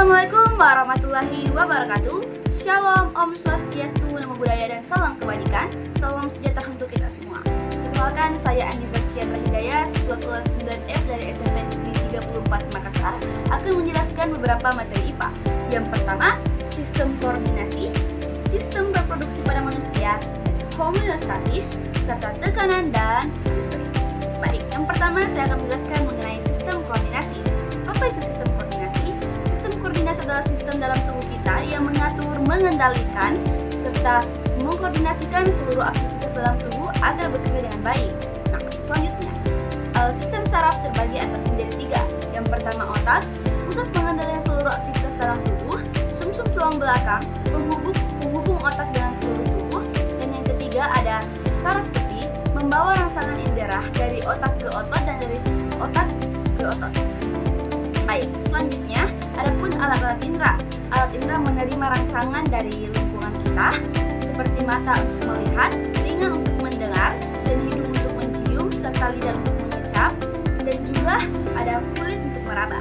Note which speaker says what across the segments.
Speaker 1: Assalamualaikum warahmatullahi wabarakatuh. Shalom, Om Swastiastu, Namo Buddhaya, dan salam kebajikan. Salam sejahtera untuk kita semua. Perkenalkan, saya Anissa Sekian Hidayah, siswa kelas 9F dari SMP Negeri 34 Makassar, akan menjelaskan beberapa materi IPA. Yang pertama, sistem koordinasi, sistem reproduksi pada manusia, homeostasis, serta tekanan dan listrik. Baik, yang pertama saya akan menjelaskan mengenai sistem koordinasi. Apa itu sistem koordinasi? Sistem koordinasi adalah sistem dalam tubuh kita yang mengatur, mengendalikan, serta mengkoordinasikan seluruh aktivitas dalam tubuh agar bekerja dengan baik. Nah, selanjutnya, sistem saraf terbagi menjadi 3. Yang pertama otak, pusat pengendalian seluruh aktivitas dalam tubuh, sumsum tulang belakang, penghubung otak dengan seluruh tubuh, dan yang ketiga ada saraf tepi, membawa rangsangan indera dari otak ke otot dan dari otak ke otot. Baik, selanjutnya adapun alat-alat indera. Alat indera menerima rangsangan dari lingkungan kita, seperti mata untuk melihat, telinga untuk mendengar, dan hidung untuk mencium, serta lidah untuk mengecap, dan juga ada kulit untuk meraba.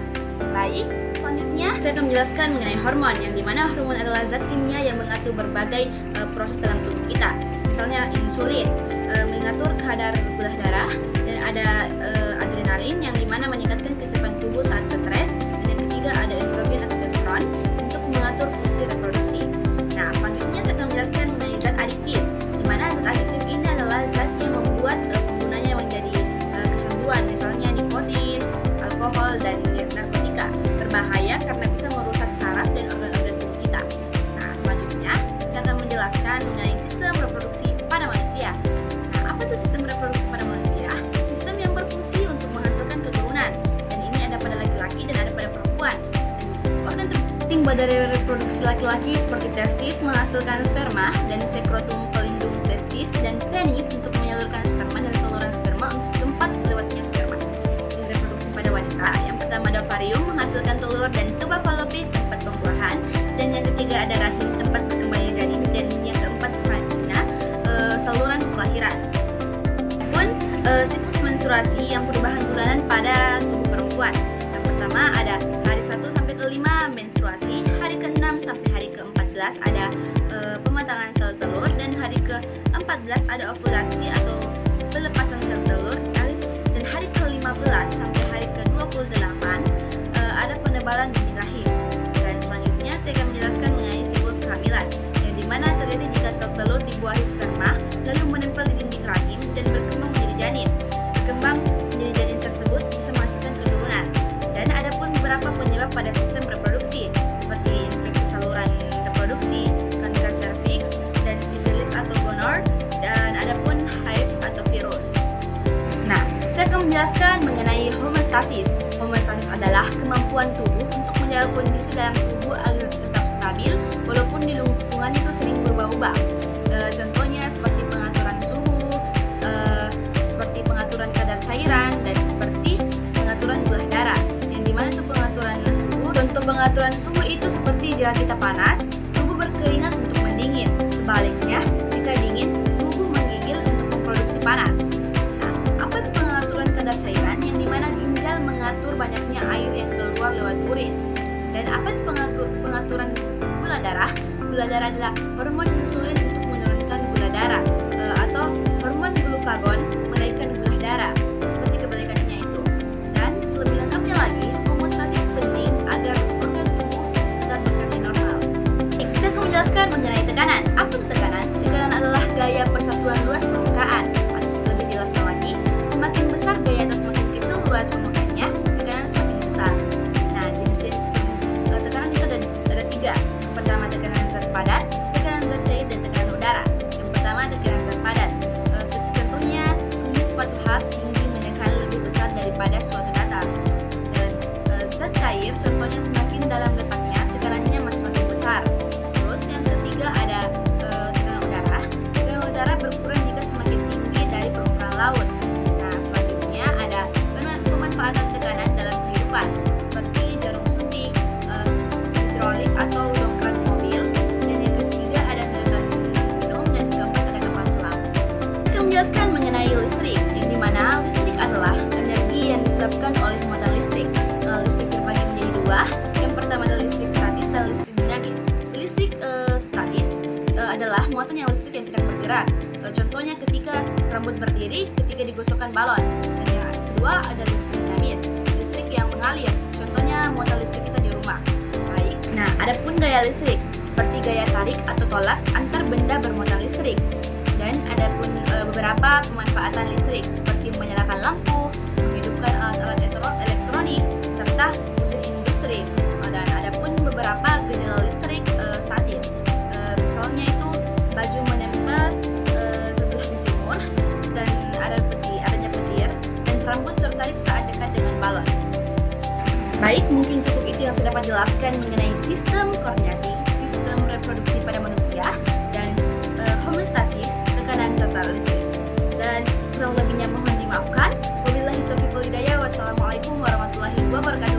Speaker 1: Baik, selanjutnya saya akan menjelaskan mengenai hormon, yang dimana hormon adalah zat kimia yang mengatur berbagai proses dalam tubuh kita. Misalnya insulin mengatur kadar gula darah, dan ada adrenalin yang dimana meningkatkan kesiapan tubuh saat stres, dan yang ketiga ada estrogen atau testosteron untuk mengatur fungsi reproduksi. Nah, selanjutnya saya akan menjelaskan mengenai zat adiktif, dimana zat adiktif ini adalah zat yang membuat penggunanya menjadi kecanduan, misalnya nikotin, alkohol, dan narkotika. Berbahaya karena bisa merusak saraf dan organ-organ tubuh kita. Nah, selanjutnya saya akan menjelaskan mengenai sistem reproduksi pada manusia. Nah, apa itu sistem reproduksi pada manusia? Sistem yang berfungsi untuk menghasilkan keturunan, dan ini ada pada laki-laki dan ada pada perempuan. Organ terpenting pada reproduksi laki-laki seperti testis menghasilkan sperma, dan sekrotum pelindung testis, dan penis untuk menyalurkan sperma dan saluran sperma untuk tempat lewatnya sperma. Dan reproduksi pada wanita, yang pertama ada ovarium menghasilkan telur, dan tuba fallopi tempat pembuahan, dan yang ketiga ada rahim tempat berkembangnya janin, dan yang keempat vagina saluran kelahiran. Adapun siklus menstruasi yang perubahan bulanan pada tubuh perempuan. Yang pertama ada hari 1 sampai ke 5 menstruasi, hari ke-6 sampai hari ke-14 ada pematangan sel telur, dan hari ke-14 ada ovulasi atau pelepasan sel telur, dan hari ke-15 sampai hari ke-28 ada penebalan dinding rahim. Dan selanjutnya saya akan menjelaskan mengenai siklus kehamilan, yang dimana terjadi jika sel telur dibuahi sperma lalu menempel di dinding rahim dan berkembang menjadi janin. Berkembang menjadi janin tersebut bisa menghasilkan keturunan. Dan ada pun beberapa penyebab pada sistem reproduksi, seperti infeksi saluran reproduksi, kanker serviks, dan sifilis atau gonor, dan ada pun HIV atau virus. Nah, saya akan menjelaskan mengenai homeostasis. Homeostasis adalah kemampuan tubuh untuk menjaga kondisi dalam tubuh agar tetap stabil walaupun di lingkungan itu sering berubah-ubah. Contohnya seperti pengaturan suhu, seperti pengaturan kadar cairan, dan seperti pengaturan gula darah. Yang dimana itu pengaturan suhu. Contoh pengaturan suhu itu seperti jika kita panas, tubuh berkeringat untuk mendingin. Sebaliknya, jika dingin, tubuh menggigil untuk memproduksi panas. Nah, apa itu pengaturan kadar cairan? Yang dimana ginjal mengatur banyaknya air yang keluar lewat urin. Dan apa itu pengaturan gula darah? Gula darah adalah hormon insulin untuk menurunkan gula darah, atau hormon glukagon menaikkan gula darah, seperti kebalikannya itu. Dan selebih lengkapnya lagi, homeostasis penting agar organ tubuh tetap bekerja normal. Saya akan menjelaskan mengenai tekanan. Apa itu tekanan? Tekanan adalah gaya persatuan luas permukaan. Atau lebih jelasnya lagi, semakin besar gaya atau semakin kecil luas permukaannya, tekanan semakin besar. Nah, jenis-jenis tekanan itu ada 3. Yang pertama tekanan zat padat, tekanan zat cair, dan tekanan udara. Yang pertama tekanan zat padat. Contohnya bergerak. Contohnya ketika rambut berdiri ketika digosokkan balon. Dan yang kedua ada listrik dinamis, listrik yang mengalir. Contohnya motor listrik kita di rumah. Baik. Nah, adapun gaya listrik seperti gaya tarik atau tolak antar benda bermotor listrik. Dan adapun beberapa pemanfaatan listrik seperti menyalakan lampu, menghidupkan alat-alat elektronik, serta mesin industri. Dan adapun beberapa gejala listrik statis, misalnya itu baju menempel setelah dijemur, dan adanya petir, dan rambut tertarik saat dekat dengan balon. Baik, mungkin cukup itu yang saya dapat jelaskan mengenai sistem koordinasi, sistem reproduksi pada manusia, dan homeostasis, tekanan serta listrik. Dan kurang lebihnya mohon dimaafkan. Wabillahi taufiq wal hidayah. Wassalamualaikum warahmatullahi wabarakatuh.